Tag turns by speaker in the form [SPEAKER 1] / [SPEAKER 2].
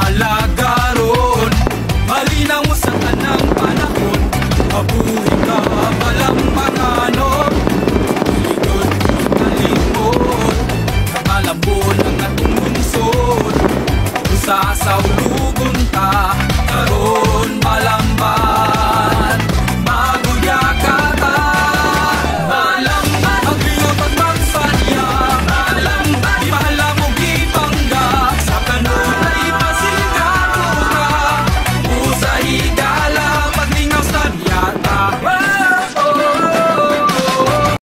[SPEAKER 1] alagaron. Malinaw mo sa tanang panahon, mabuhi ka walang panganon. Ligod kalimot, nakalabon ang atong lungsod. Kung sasaulugon ta, karon